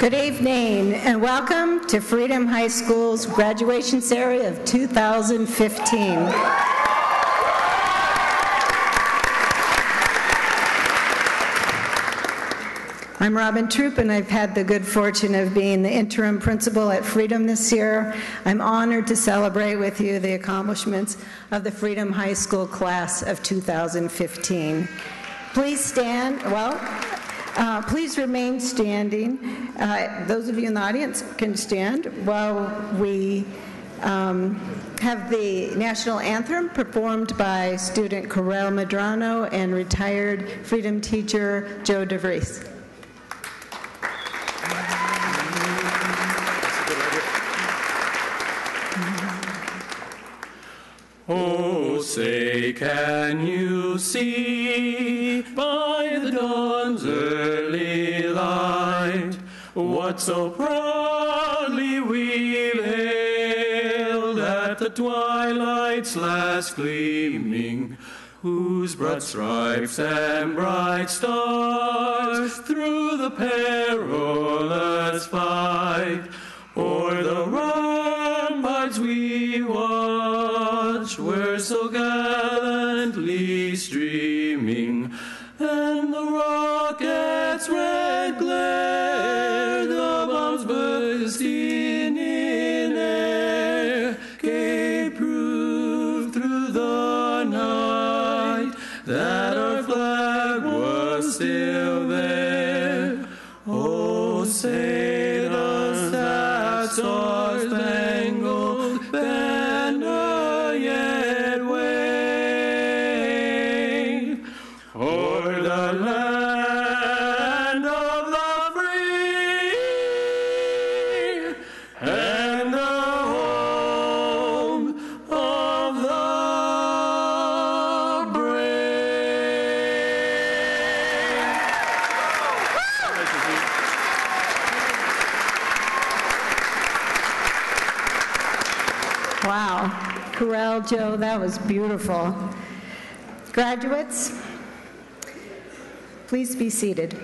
Good evening and welcome to Freedom High School's graduation ceremony of 2015. I'm Robin Troop, and I've had the good fortune of being the interim principal at Freedom this year. I'm honored to celebrate with you the accomplishments of the Freedom High School class of 2015. Please stand. Please remain standing. Those of you in the audience can stand while we have the national anthem performed by student Corel Medrano and retired Freedom teacher Joe DeVries. Oh, say, can you see by the dawn's early light what so proudly we've hailed at the twilight's last gleaming, whose broad stripes and bright stars through the perilous fight o'er the ramparts we watched were so gallantly streaming, and the rocket's red glare, the bombs bursting in air, gave proof through the night that our flag was still there. Oh, say does that star-spangled banner yet wave o'er the land of the free and the home of the brave? Wow. Corel, Joe, that was beautiful. Graduates, please be seated.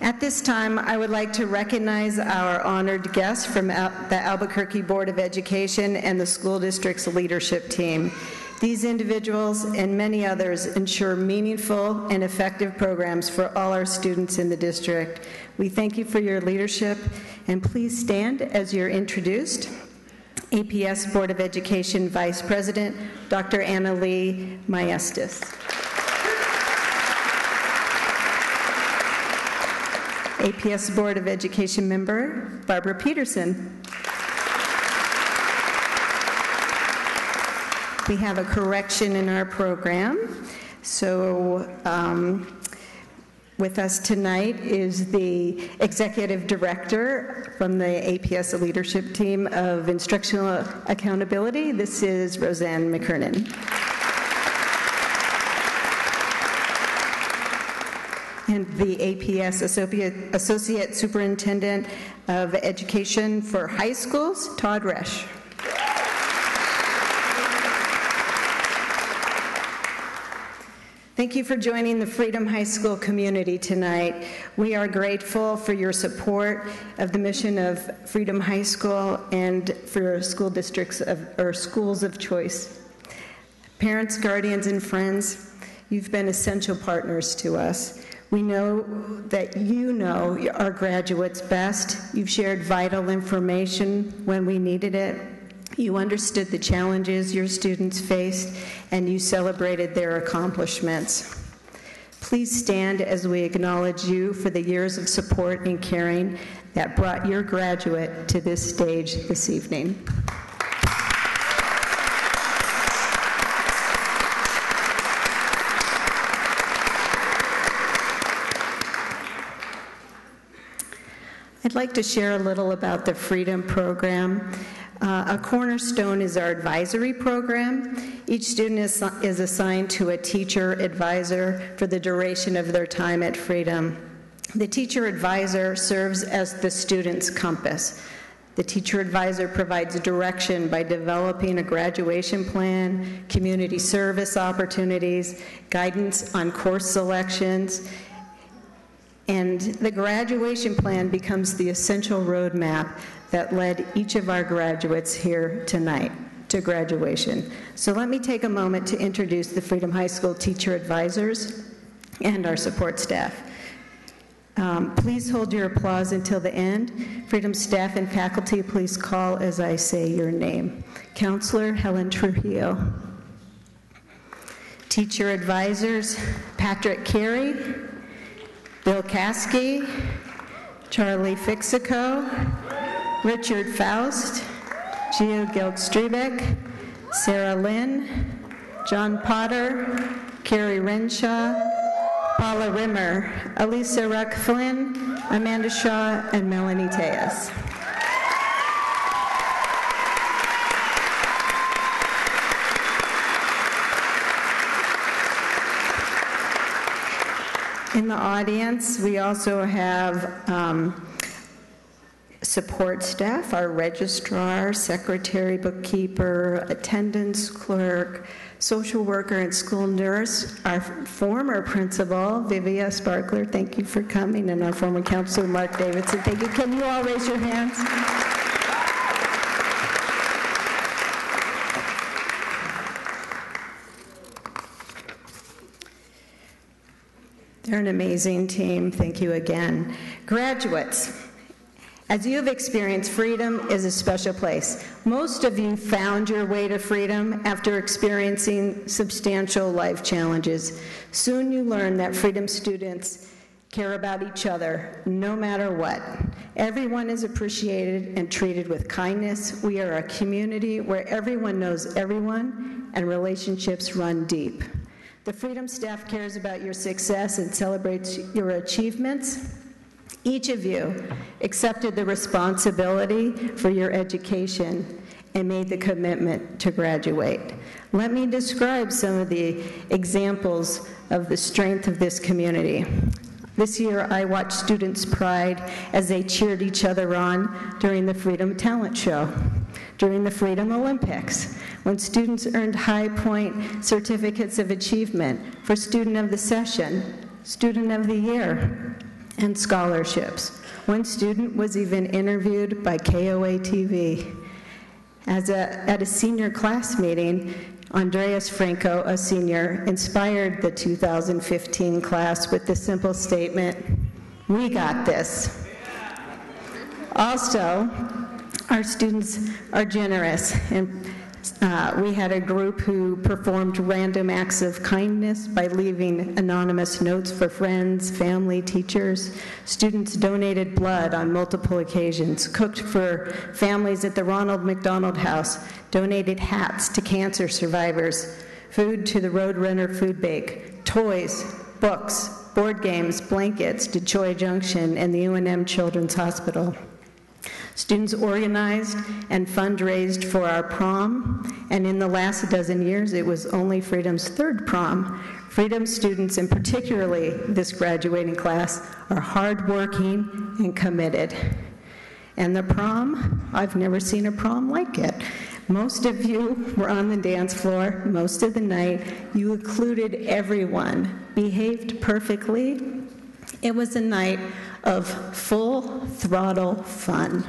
At this time, I would like to recognize our honored guests from the Albuquerque Board of Education and the school district's leadership team. These individuals and many others ensure meaningful and effective programs for all our students in the district. We thank you for your leadership, and please stand as you're introduced. APS Board of Education Vice President, Dr. Anna Lee Maestas. APS Board of Education member, Barbara Peterson. We have a correction in our program. So with us tonight is the Executive Director from the APS Leadership Team of Instructional Accountability. This is Roseanne McKernan. And the APS Associate Superintendent of Education for High Schools, Todd Resch. Thank you for joining the Freedom High School community tonight. We are grateful for your support of the mission of Freedom High School and for school districts or schools of choice. Parents, guardians, and friends, you've been essential partners to us. We know that you know our graduates best. You've shared vital information when we needed it. You understood the challenges your students faced, and you celebrated their accomplishments. Please stand as we acknowledge you for the years of support and caring that brought your graduate to this stage this evening. I'd like to share a little about the Freedom Program. A cornerstone is our advisory program. Each student is assigned to a teacher advisor for the duration of their time at Freedom. The teacher advisor serves as the student's compass. The teacher advisor provides direction by developing a graduation plan, community service opportunities, guidance on course selections, and the graduation plan becomes the essential roadmap that led each of our graduates here tonight to graduation. So let me take a moment to introduce the Freedom High School teacher advisors and our support staff. Please hold your applause until the end. Freedom staff and faculty, please call as I say your name. Counselor Helen Trujillo. Teacher advisors, Patrick Carey, Bill Caskey, Charlie Fixico, Richard Faust, Gio Gilt-Strebeck, Sarah Lynn, John Potter, Carrie Renshaw, Paula Rimmer, Elisa Ruck Flynn, Amanda Shaw, and Melanie Tejas. In the audience, we also have support staff, our registrar, secretary, bookkeeper, attendance clerk, social worker, and school nurse, our former principal, Vivia Sparkler, thank you for coming, and our former counselor, Mark Davidson, thank you. Can you all raise your hands? They're an amazing team. Thank you again. Graduates, as you have experienced, freedom is a special place. Most of you found your way to freedom after experiencing substantial life challenges. Soon you learn that freedom students care about each other, no matter what. Everyone is appreciated and treated with kindness. We are a community where everyone knows everyone and relationships run deep. The Freedom staff cares about your success and celebrates your achievements. Each of you accepted the responsibility for your education and made the commitment to graduate. Let me describe some of the examples of the strength of this community. This year, I watched students' pride as they cheered each other on during the Freedom Talent Show, during the Freedom Olympics, when students earned high point certificates of achievement for Student of the Session, Student of the Year, and scholarships. One student was even interviewed by KOA TV. At a senior class meeting, Andreas Franco, a senior, inspired the 2015 class with the simple statement, "We got this." Also, our students are generous, and we had a group who performed random acts of kindness by leaving anonymous notes for friends, family, teachers. Students donated blood on multiple occasions, cooked for families at the Ronald McDonald House, donated hats to cancer survivors, food to the Roadrunner Food Bank, toys, books, board games, blankets to Choi Junction and the UNM Children's Hospital. Students organized and fundraised for our prom, and in the last dozen years, it was only Freedom's third prom. Freedom students, and particularly this graduating class, are hardworking and committed. And the prom, I've never seen a prom like it. Most of you were on the dance floor most of the night. You included everyone, behaved perfectly. It was a night of full throttle fun.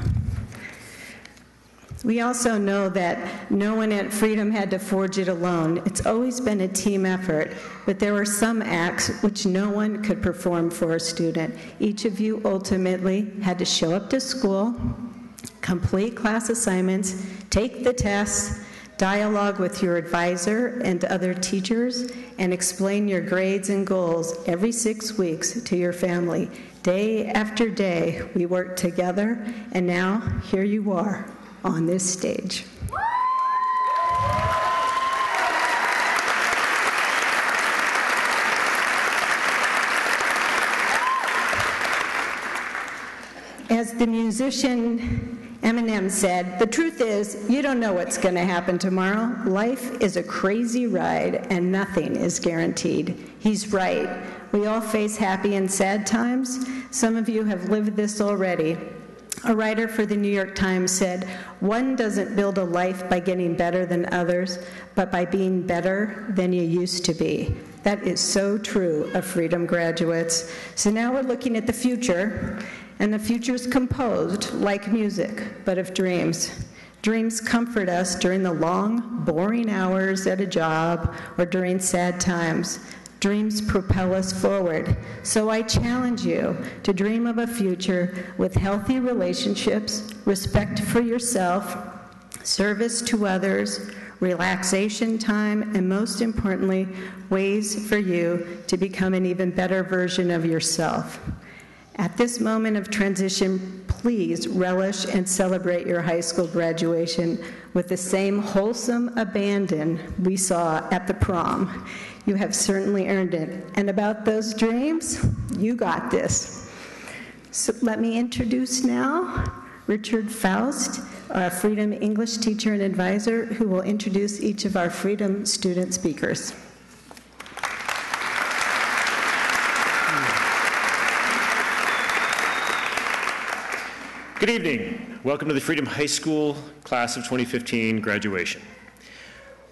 We also know that no one at Freedom had to forge it alone. It's always been a team effort, but there were some acts which no one could perform for a student. Each of you ultimately had to show up to school, complete class assignments, take the tests, dialogue with your advisor and other teachers, and explain your grades and goals every 6 weeks to your family. Day after day, we worked together, and now here you are on this stage. As the musician Eminem said, the truth is, you don't know what's going to happen tomorrow. Life is a crazy ride, and nothing is guaranteed. He's right. We all face happy and sad times. Some of you have lived this already. A writer for the New York Times said, "One doesn't build a life by getting better than others, but by being better than you used to be." That is so true of Freedom graduates. So now we're looking at the future, and the future is composed, like music, but of dreams. Dreams comfort us during the long, boring hours at a job or during sad times. Dreams propel us forward. So I challenge you to dream of a future with healthy relationships, respect for yourself, service to others, relaxation time, and most importantly, ways for you to become an even better version of yourself. At this moment of transition, please relish and celebrate your high school graduation with the same wholesome abandon we saw at the prom. You have certainly earned it. And about those dreams, you got this. So let me introduce now Richard Faust, our Freedom English teacher and advisor, who will introduce each of our Freedom student speakers. Good evening. Welcome to the Freedom High School Class of 2015 graduation.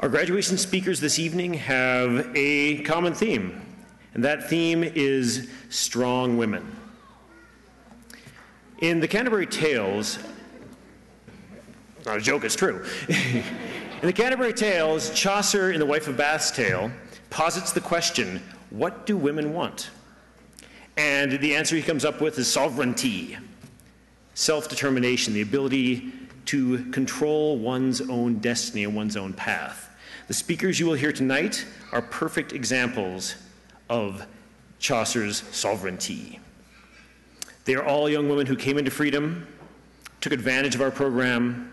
Our graduation speakers this evening have a common theme, and that theme is strong women. In the Canterbury Tales, not a joke, it's true. In the Canterbury Tales, Chaucer, in The Wife of Bath's Tale, posits the question, what do women want? And the answer he comes up with is sovereignty, self-determination, the ability to control one's own destiny and one's own path. The speakers you will hear tonight are perfect examples of Chaucer's sovereignty. They are all young women who came into Freedom, took advantage of our program,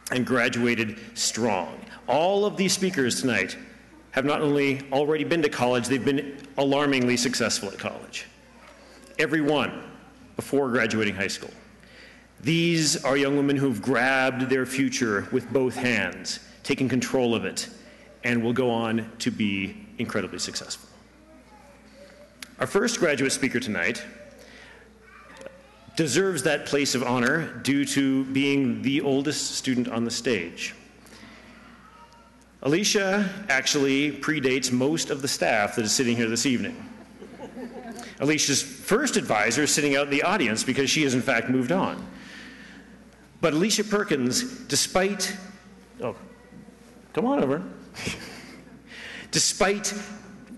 and graduated strong. All of these speakers tonight have not only already been to college, they've been alarmingly successful at college. Every one before graduating high school. These are young women who've grabbed their future with both hands, taken control of it, and will go on to be incredibly successful. Our first graduate speaker tonight deserves that place of honor due to being the oldest student on the stage. Alicia actually predates most of the staff that is sitting here this evening. Alicia's first advisor is sitting out in the audience because she has in fact moved on. But Alicia Perkins, despite, come on over. Despite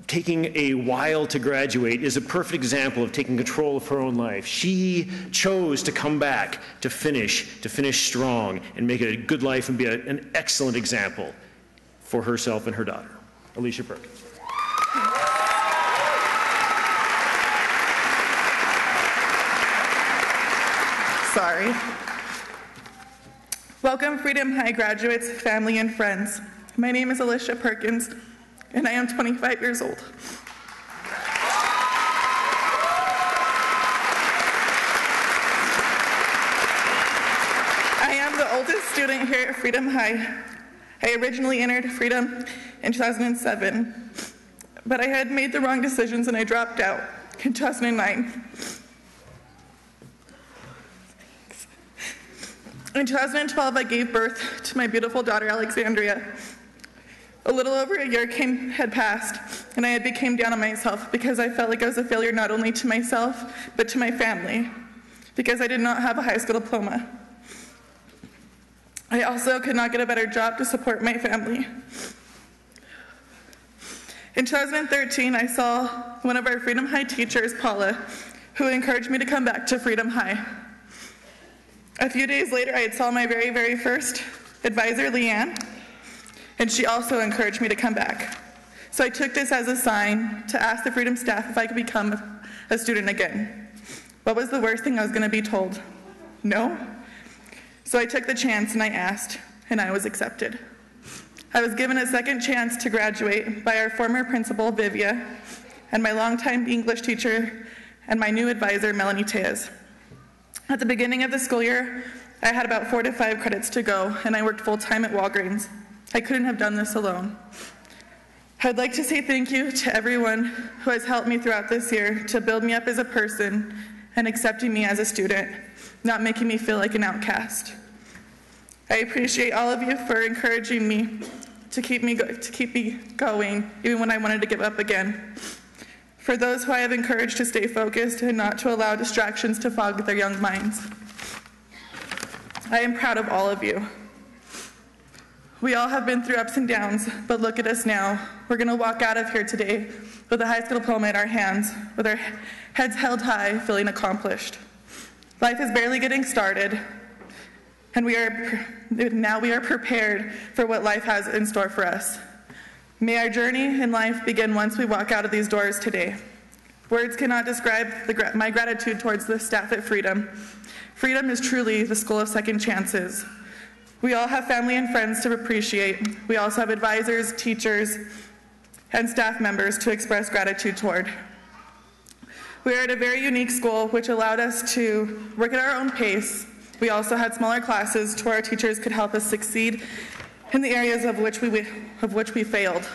taking a while to graduate, is a perfect example of taking control of her own life. She chose to come back to finish strong and make it a good life and be an excellent example for herself and her daughter. Alicia Perkins. Sorry. Welcome, Freedom High graduates, family, and friends. My name is Alicia Perkins, and I am 25 years old. I am the oldest student here at Freedom High. I originally entered Freedom in 2007, but I had made the wrong decisions and I dropped out in 2009. In 2012, I gave birth to my beautiful daughter, Alexandria. A little over a year had passed, and I had become down on myself because I felt like I was a failure not only to myself, but to my family, because I did not have a high school diploma. I also could not get a better job to support my family. In 2013, I saw one of our Freedom High teachers, Paula, who encouraged me to come back to Freedom High. A few days later, I saw my very, very first advisor, Leanne, and she also encouraged me to come back. So I took this as a sign to ask the Freedom staff if I could become a student again. What was the worst thing I was going to be told? No. So I took the chance and I asked, and I was accepted. I was given a second chance to graduate by our former principal, Vivia, and my longtime English teacher, and my new advisor, Melanie Tejas. At the beginning of the school year, I had about 4 to 5 credits to go, and I worked full-time at Walgreens. I couldn't have done this alone. I'd like to say thank you to everyone who has helped me throughout this year to build me up as a person and accepting me as a student. not making me feel like an outcast. I appreciate all of you for encouraging me to keep me going, even when I wanted to give up again. For those who I have encouraged to stay focused and not to allow distractions to fog their young minds. I am proud of all of you. We all have been through ups and downs, but look at us now. We're going to walk out of here today with a high school diploma in our hands, with our heads held high, feeling accomplished. Life is barely getting started, and now we are prepared for what life has in store for us. May our journey in life begin once we walk out of these doors today. Words cannot describe my gratitude towards the staff at Freedom. Freedom is truly the school of second chances. We all have family and friends to appreciate. We also have advisors, teachers, and staff members to express gratitude toward. We are at a very unique school, which allowed us to work at our own pace. We also had smaller classes to where our teachers could help us succeed in the areas of which we failed.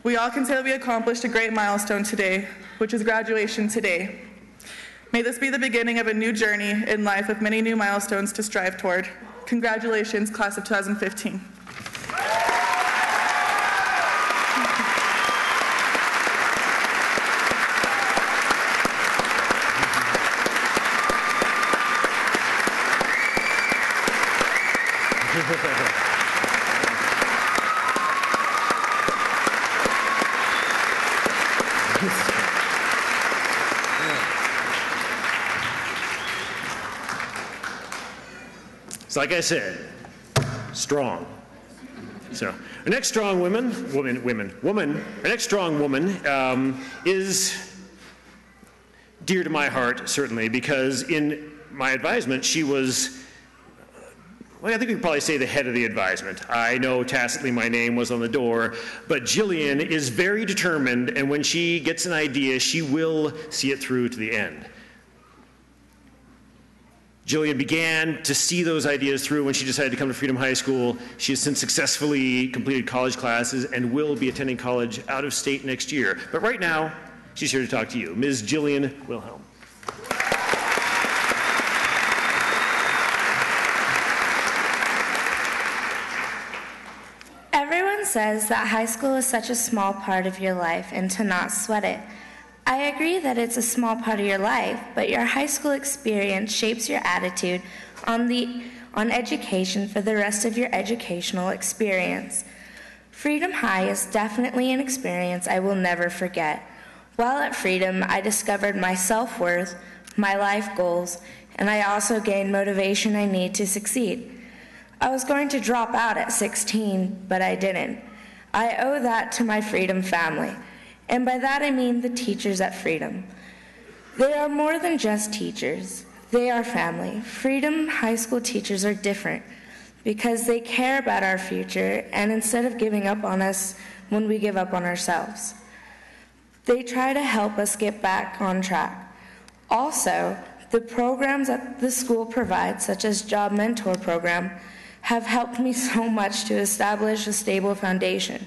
We all can say that we accomplished a great milestone today, which is graduation today. May this be the beginning of a new journey in life with many new milestones to strive toward. Congratulations, class of 2015. So like I said, strong. So our next strong our next strong woman is dear to my heart, certainly, because in my advisement, she was, well, I think we could probably say the head of the advisement. I know tacitly my name was on the door, but Jillian is very determined, and when she gets an idea, she will see it through to the end. Jillian began to see those ideas through when she decided to come to Freedom High School. She has since successfully completed college classes and will be attending college out of state next year. But right now, she's here to talk to you. Ms. Jillian Wilhelm. Everyone says that high school is such a small part of your life and to not sweat it. I agree that it's a small part of your life, but your high school experience shapes your attitude on education for the rest of your educational experience. Freedom High is definitely an experience I will never forget. While at Freedom, I discovered my self-worth, my life goals, and I also gained motivation I need to succeed. I was going to drop out at 16, but I didn't. I owe that to my Freedom family. And by that I mean the teachers at Freedom. They are more than just teachers. They are family. Freedom High School teachers are different because they care about our future, and instead of giving up on us when we give up on ourselves, they try to help us get back on track. Also, the programs that the school provides, such as Job Mentor Program, have helped me so much to establish a stable foundation.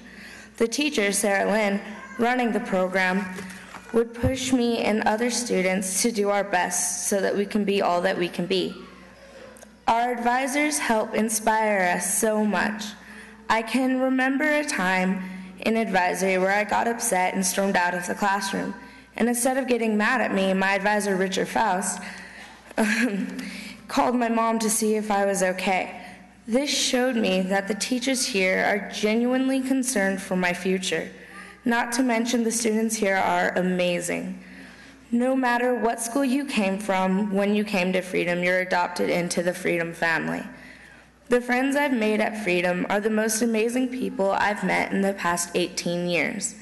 The teacher, Sarah Lynn, running the program, would push me and other students to do our best so that we can be all that we can be. Our advisors help inspire us so much. I can remember a time in advisory where I got upset and stormed out of the classroom. And instead of getting mad at me, my advisor, Richard Faust, called my mom to see if I was okay. This showed me that the teachers here are genuinely concerned for my future. Not to mention the students here are amazing. No matter what school you came from, when you came to Freedom, you're adopted into the Freedom family. The friends I've made at Freedom are the most amazing people I've met in the past 18 years.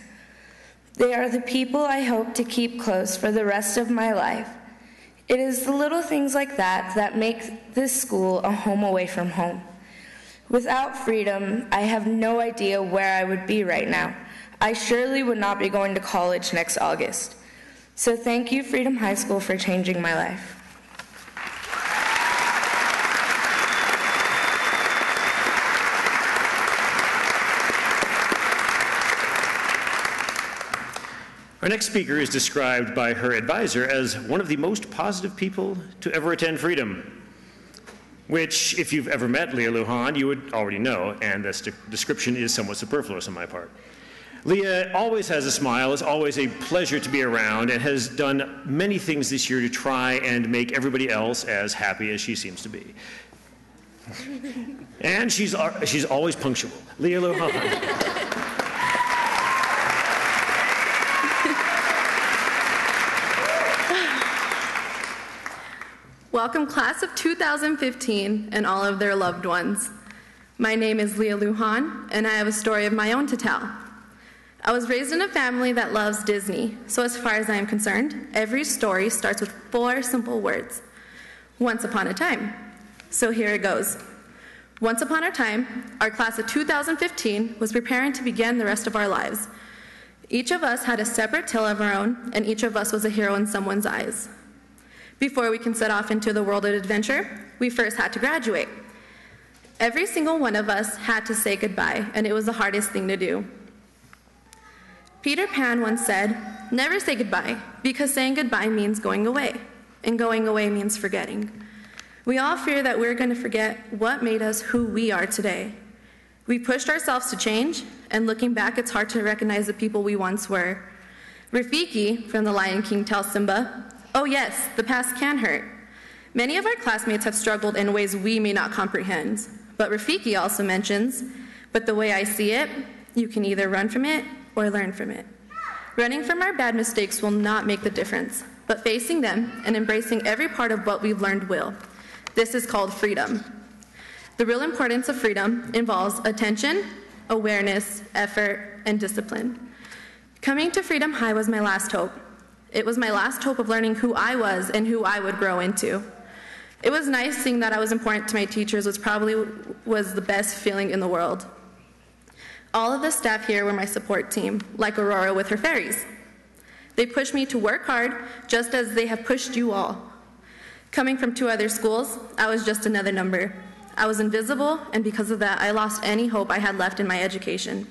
They are the people I hope to keep close for the rest of my life. It is the little things like that that make this school a home away from home. Without Freedom, I have no idea where I would be right now. I surely would not be going to college next August. So thank you, Freedom High School, for changing my life. Our next speaker is described by her advisor as one of the most positive people to ever attend Freedom, which, if you've ever met Leah Lujan, you would already know, and this description is somewhat superfluous on my part. Leah always has a smile, is always a pleasure to be around, and has done many things this year to try and make everybody else as happy as she seems to be. And she's always punctual. Leah Lujan. Welcome, class of 2015 and all of their loved ones. My name is Leah Lujan, and I have a story of my own to tell. I was raised in a family that loves Disney, so as far as I am concerned, every story starts with 4 simple words. Once upon a time. So here it goes. Once upon a time, our class of 2015 was preparing to begin the rest of our lives. Each of us had a separate tale of our own, and each of us was a hero in someone's eyes. Before we can set off into the world of adventure, we first had to graduate. Every single one of us had to say goodbye, and it was the hardest thing to do. Peter Pan once said, "Never say goodbye, because saying goodbye means going away, and going away means forgetting." We all fear that we're going to forget what made us who we are today. We pushed ourselves to change, and looking back, it's hard to recognize the people we once were. Rafiki from The Lion King tells Simba, "Oh yes, the past can hurt." Many of our classmates have struggled in ways we may not comprehend, but Rafiki also mentions, "But the way I see it, you can either run from it or learn from it." Running from our bad mistakes will not make the difference, but facing them and embracing every part of what we've learned will. This is called freedom. The real importance of freedom involves attention, awareness, effort, and discipline. Coming to Freedom High was my last hope. It was my last hope of learning who I was and who I would grow into. It was nice seeing that I was important to my teachers, which probably was the best feeling in the world. All of the staff here were my support team, like Aurora with her fairies. They pushed me to work hard, just as they have pushed you all. Coming from 2 other schools, I was just another number. I was invisible, and because of that, I lost any hope I had left in my education.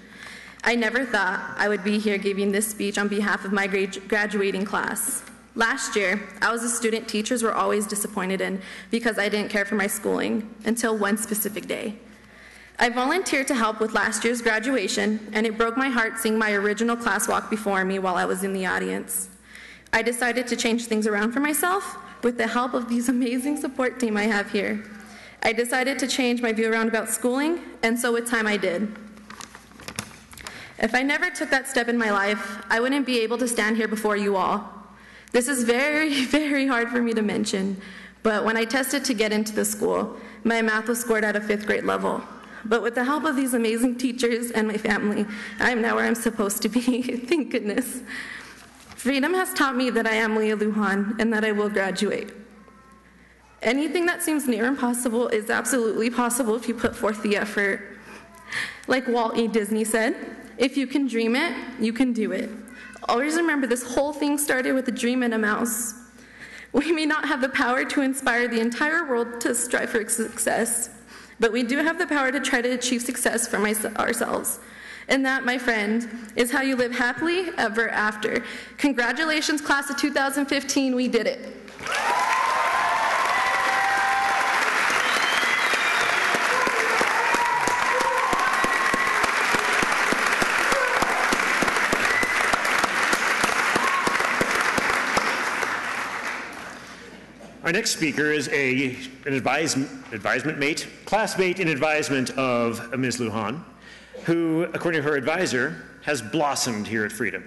I never thought I would be here giving this speech on behalf of my graduating class. Last year, I was a student teachers were always disappointed in because I didn't care for my schooling until one specific day. I volunteered to help with last year's graduation, and it broke my heart seeing my original class walk before me while I was in the audience. I decided to change things around for myself with the help of these amazing support team I have here. I decided to change my view around about schooling, and so with time I did. If I never took that step in my life, I wouldn't be able to stand here before you all. This is very, very hard for me to mention, but when I tested to get into the school, my math was scored at a 5th grade level. But with the help of these amazing teachers and my family, I'm now where I'm supposed to be, thank goodness. Freedom has taught me that I am Leah Lujan and that I will graduate. Anything that seems near impossible is absolutely possible if you put forth the effort. Like Walt E. Disney said, "If you can dream it, you can do it." Always remember this whole thing started with a dream and a mouse. We may not have the power to inspire the entire world to strive for success, but we do have the power to try to achieve success for ourselves. And that, my friend, is how you live happily ever after. Congratulations, class of 2015, we did it. Our next speaker is an advisement mate, classmate in advisement of Ms. Lujan, who, according to her advisor, has blossomed here at Freedom,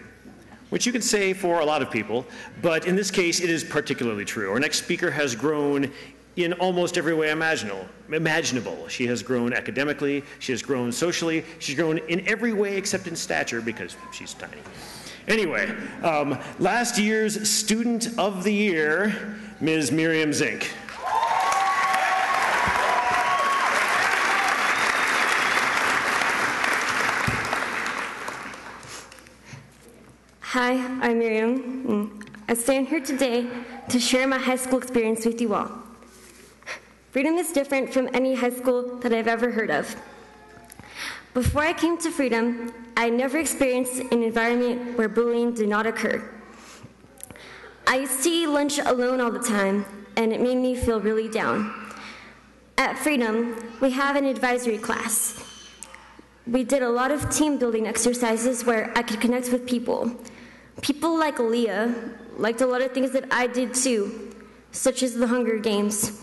which you could say for a lot of people, but in this case, it is particularly true. Our next speaker has grown in almost every way imaginable. She has grown academically, she has grown socially, she's grown in every way except in stature because she's tiny. Anyway, last year's Student of the Year, Ms. Miriam Zink. Hi, I'm Miriam. I stand here today to share my high school experience with you all. Freedom is different from any high school that I've ever heard of. Before I came to Freedom, I never experienced an environment where bullying did not occur. I used to eat lunch alone all the time, and it made me feel really down. At Freedom, we have an advisory class. We did a lot of team building exercises where I could connect with people. People like Leah liked a lot of things that I did too, such as the Hunger Games.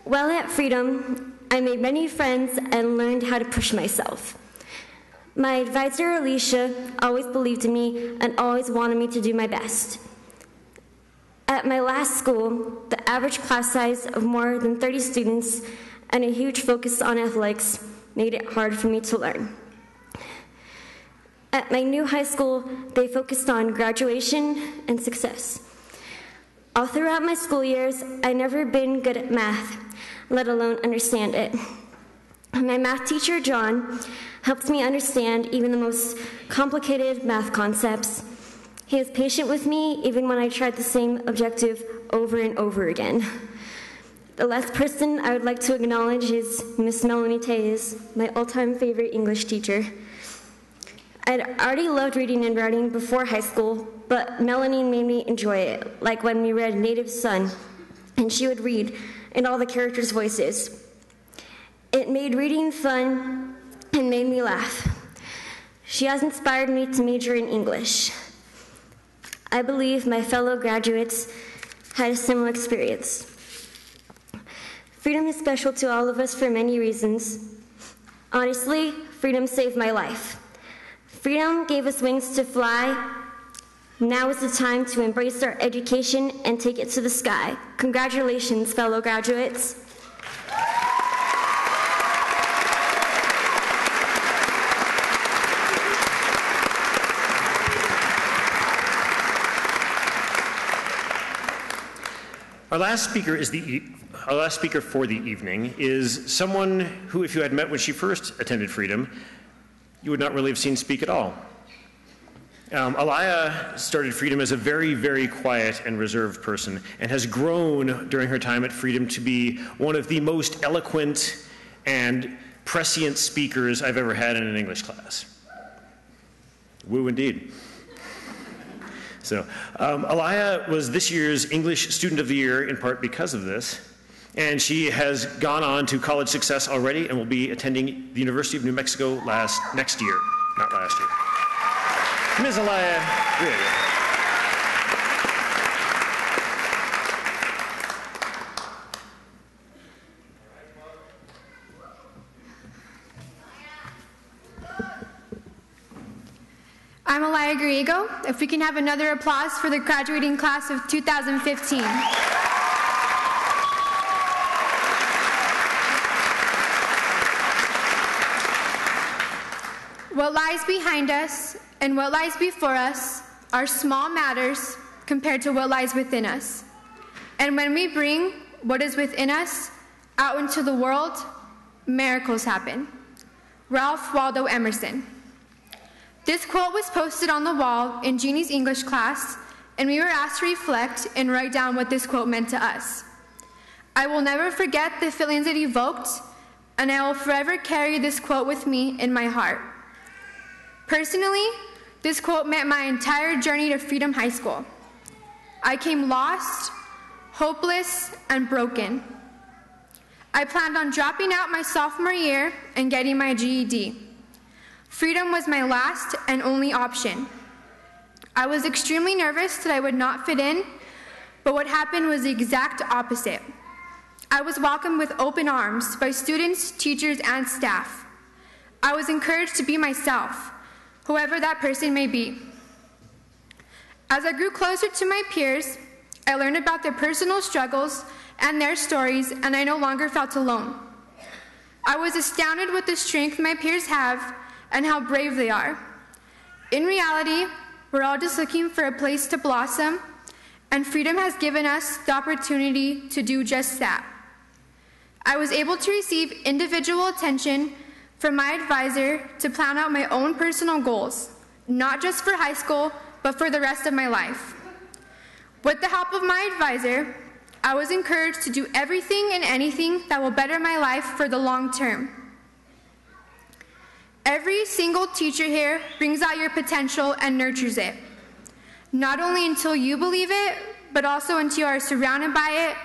While at Freedom, I made many friends and learned how to push myself. My advisor, Alicia, always believed in me and always wanted me to do my best. At my last school, the average class size of more than 30 students and a huge focus on athletics made it hard for me to learn. At my new high school, they focused on graduation and success. All throughout my school years, I'd never been good at math, let alone understand it. My math teacher, John, helped me understand even the most complicated math concepts. He is patient with me even when I tried the same objective over and over again. The last person I would like to acknowledge is Miss Melanie Tays, my all-time favorite English teacher. I'd already loved reading and writing before high school, but Melanie made me enjoy it, like when we read Native Son, and she would read in all the characters' voices. It made reading fun and made me laugh. She has inspired me to major in English. I believe my fellow graduates had a similar experience. Freedom is special to all of us for many reasons. Honestly, Freedom saved my life. Freedom gave us wings to fly. Now is the time to embrace our education and take it to the sky. Congratulations, fellow graduates. Our last speaker for the evening is someone who, if you had met when she first attended Freedom, you would not really have seen speak at all. Alaya started Freedom as a very, very quiet and reserved person and has grown during her time at Freedom to be one of the most eloquent and prescient speakers I've ever had in an English class. Woo indeed. So, Alaya was this year's English Student of the Year in part because of this, and she has gone on to college success already and will be attending the University of New Mexico next year, not last year. Ms. Alaya, here you go. I'm Alaya Griego. If we can have another applause for the graduating class of 2015. What lies behind us and what lies before us are small matters compared to what lies within us. And when we bring what is within us out into the world, miracles happen. Ralph Waldo Emerson. This quote was posted on the wall in Jeannie's English class, and we were asked to reflect and write down what this quote meant to us. I will never forget the feelings it evoked, and I will forever carry this quote with me in my heart. Personally, this quote meant my entire journey to Freedom High School. I came lost, hopeless, and broken. I planned on dropping out my sophomore year and getting my GED. Freedom was my last and only option. I was extremely nervous that I would not fit in, but what happened was the exact opposite. I was welcomed with open arms by students, teachers, and staff. I was encouraged to be myself, whoever that person may be. As I grew closer to my peers, I learned about their personal struggles and their stories, and I no longer felt alone. I was astounded with the strength my peers have and how brave they are. In reality, we're all just looking for a place to blossom, and Freedom has given us the opportunity to do just that. I was able to receive individual attention from my advisor to plan out my own personal goals, not just for high school, but for the rest of my life. With the help of my advisor, I was encouraged to do everything and anything that will better my life for the long term. Every single teacher here brings out your potential and nurtures it. Not only until you believe it, but also until you are surrounded by it,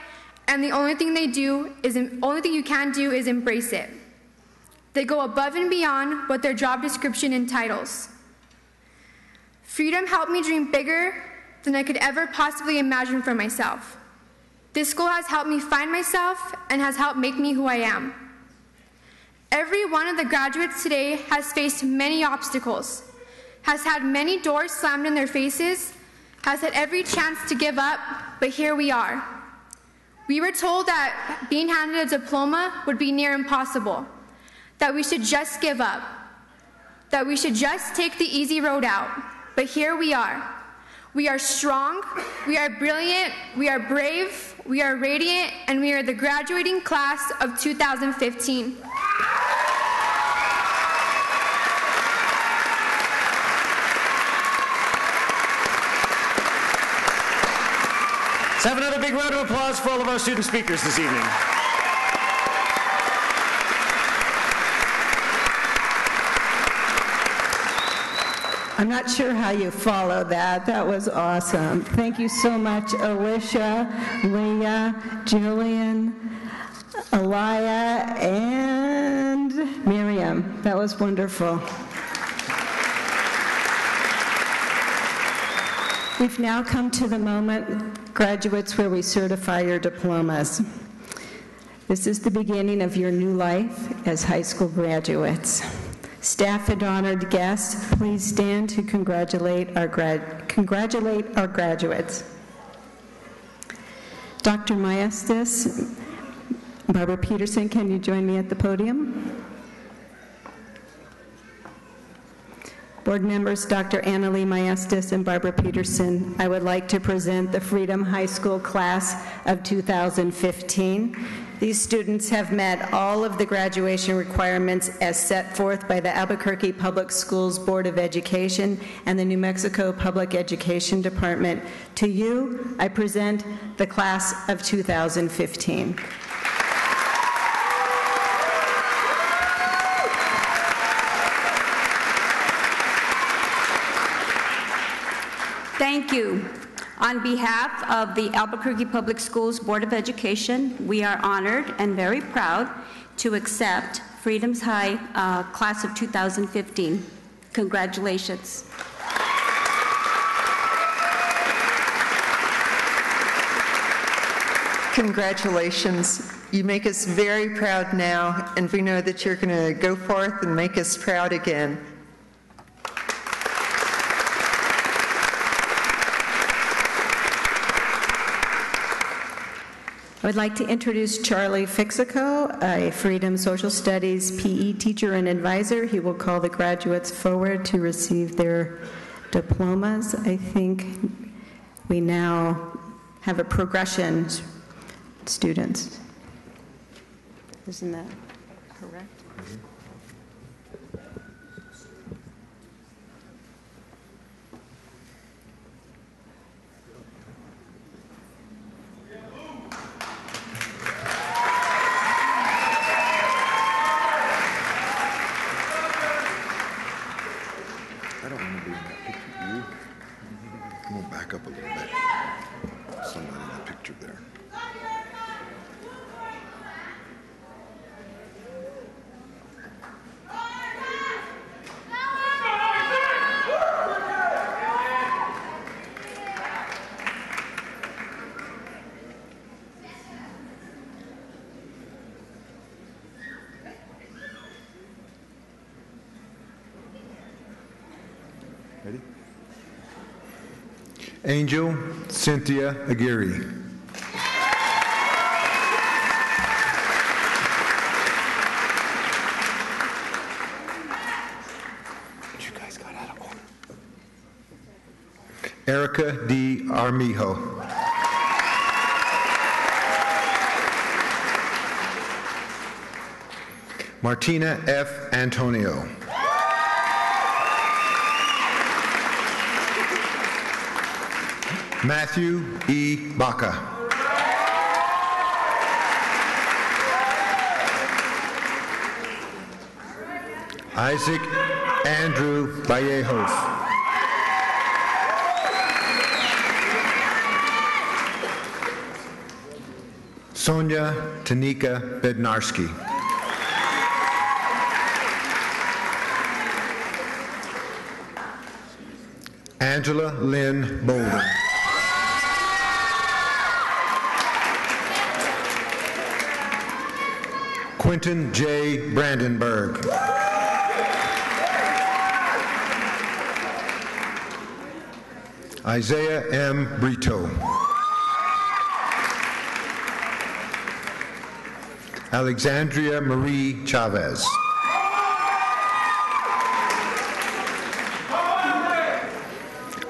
and the only thing you can do is embrace it. They go above and beyond what their job description entitles. Freedom helped me dream bigger than I could ever possibly imagine for myself. This school has helped me find myself and has helped make me who I am. Every one of the graduates today has faced many obstacles, has had many doors slammed in their faces, has had every chance to give up, but here we are. We were told that being handed a diploma would be near impossible, that we should just give up, that we should just take the easy road out, but here we are. We are strong, we are brilliant, we are brave, we are radiant, and we are the graduating class of 2015. Let's have another big round of applause for all of our student speakers this evening. I'm not sure how you follow that. That was awesome. Thank you so much, Alicia, Leah, Jillian, Alaya, and Miriam. That was wonderful. We've now come to the moment, graduates, where we certify your diplomas. This is the beginning of your new life as high school graduates. Staff and honored guests, please stand to congratulate our graduates. Dr. Maestas, Barbara Peterson, can you join me at the podium? Board members, Dr. Annalee Maestas and Barbara Peterson, I would like to present the Freedom High School class of 2015. These students have met all of the graduation requirements as set forth by the Albuquerque Public Schools Board of Education and the New Mexico Public Education Department. To you, I present the class of 2015. Thank you. On behalf of the Albuquerque Public Schools Board of Education, we are honored and very proud to accept Freedom's High class of 2015. Congratulations. Congratulations. You make us very proud now, and we know that you're going to go forth and make us proud again. I would like to introduce Charlie Fixico, a Freedom Social Studies PE teacher and advisor. He will call the graduates forward to receive their diplomas. I think we now have a progression, students. Isn't that correct? Back up a little bit. Somebody in the picture there. Ready? Angel Cynthia Aguirre. You guys got out of order. Erica D. Armijo. Martina F. Antonio. Matthew E. Baca. Isaac Andrew Vallejos. Sonia Tanika Bednarski. Angela Lynn Bolden. Quentin J. Brandenburg. Isaiah M. Brito. Alexandria Marie Chavez.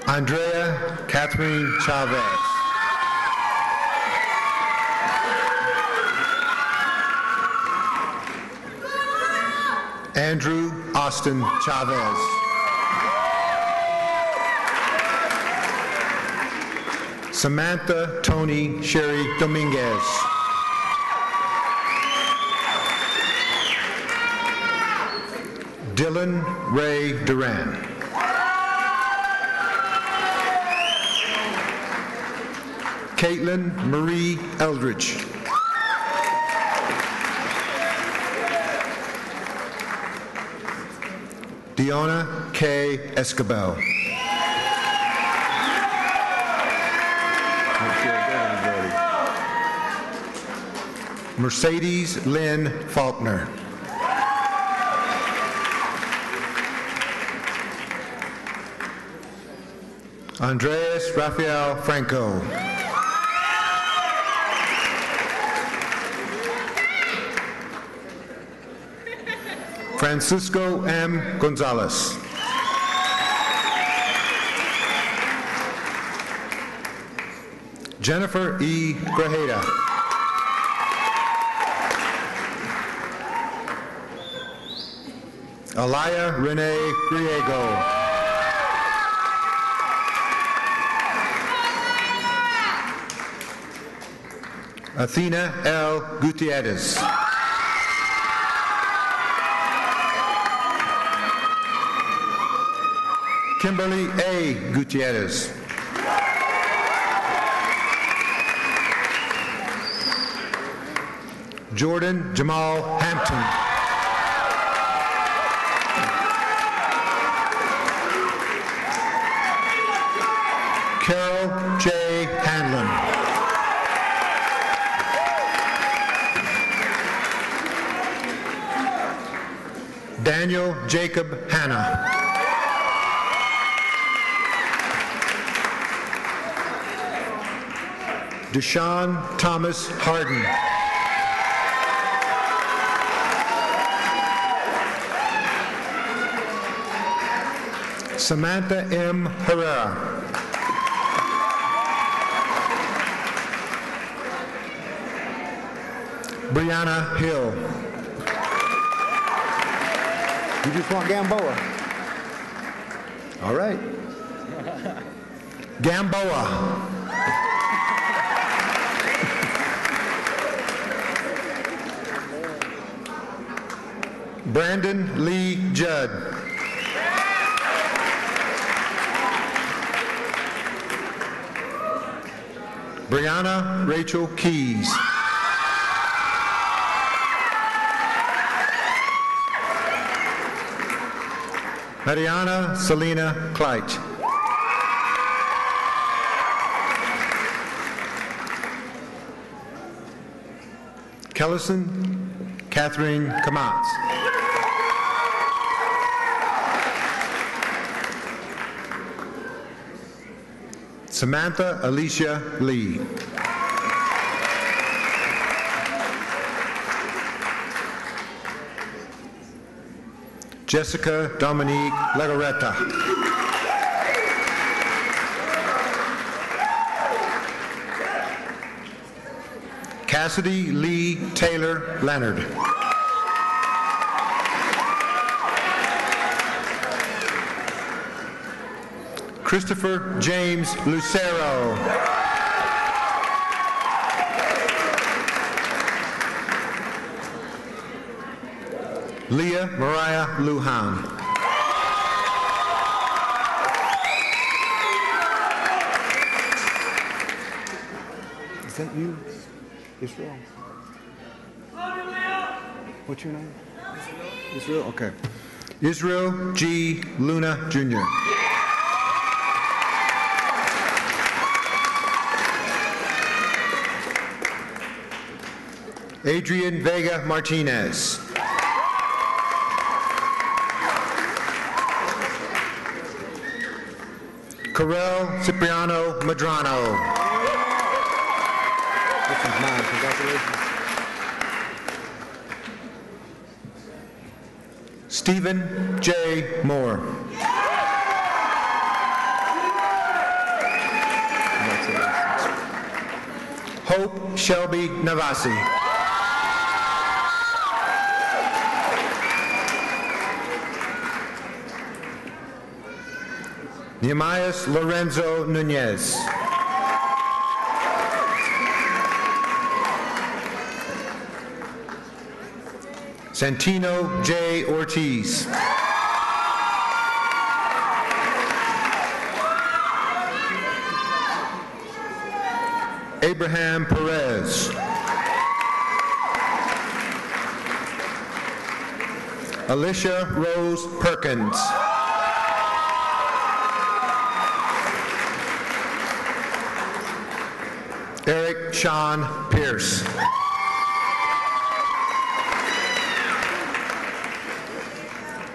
Andrea Catherine Chavez. Andrew Austin Chavez. Samantha Tony Sherry Dominguez. Dylan Ray Duran. Caitlin Marie Eldridge. Deanna K. Escabel. Mercedes Lynn Faulkner. Andreas Rafael Franco. Francisco M. Gonzalez. Jennifer E. Grajeda. Alaya Renee Griego. Athena L. Gutierrez. Kimberly A. Gutierrez. Jordan Jamal Hampton. Carol J. Hanlon. Daniel Jacob Hanna. Deshaun Thomas Harden. Samantha M. Herrera. Brianna Hill. You just want Gamboa? All right. Gamboa. Brandon Lee Judd. Brianna Rachel Keys. Mariana Selena Kleit. Kellison Catherine Kamatz. Samantha Alicia Lee. Jessica Dominique Legoretta. Cassidy Lee Taylor Leonard. Christopher James Lucero. Leah Mariah Lujan. Is that you, Israel? What's your name? Israel. Okay. Israel G. Luna, Jr. Adrian Vega Martinez. Corel Cipriano Madrano. This is mine. Congratulations. Stephen J. Moore. Hope Shelby Navasi. Nehemias Lorenzo Nunez. Santino J. Ortiz. Abraham Perez. Alicia Rose Perkins. Eric Sean Pierce.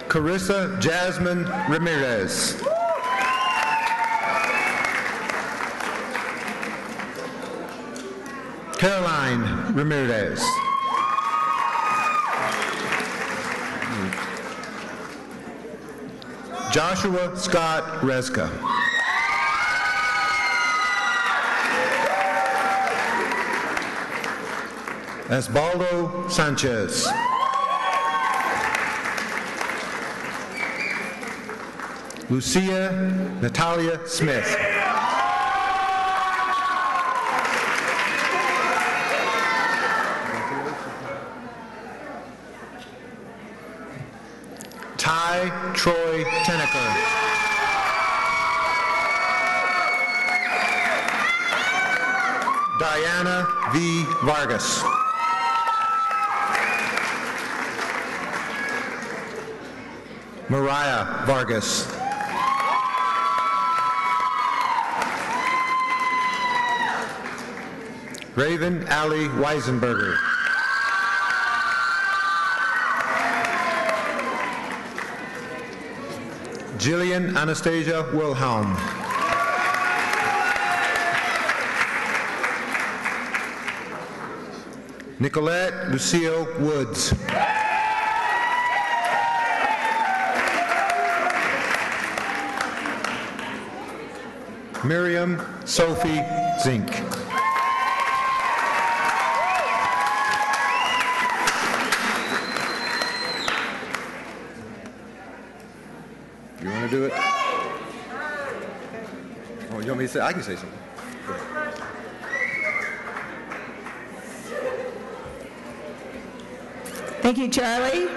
Carissa Jasmine Ramirez. Caroline Ramirez. Joshua Scott Rezka. Esbaldo Sanchez. Lucia Natalia Smith. Ty Troy Teneker. Diana V. Vargas. Mariah Vargas. Raven Ali Weisenberger. Jillian Anastasia Wilhelm. Nicolette Lucille Woods. Miriam Sophie Zink. You want to do it? Oh, you want me to say? I can say something. Thank you, Charlie.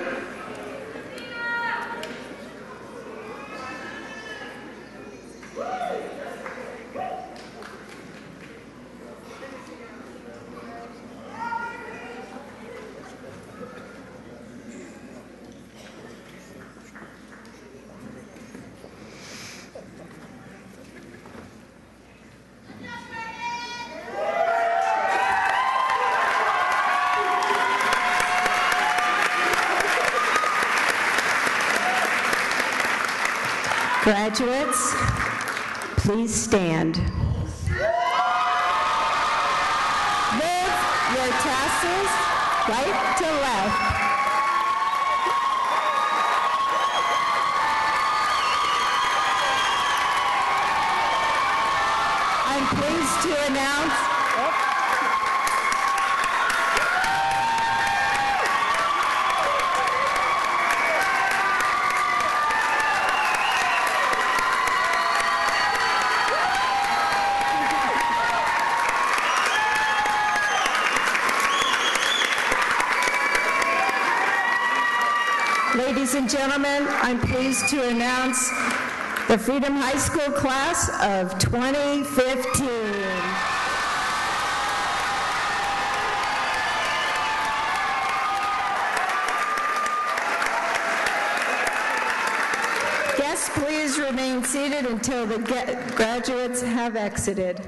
Graduates, please stand. Move your tassels right to left. I'm pleased to announce Ladies and gentlemen, I'm pleased to announce the Freedom High School class of 2015. Guests, please remain seated until the graduates have exited.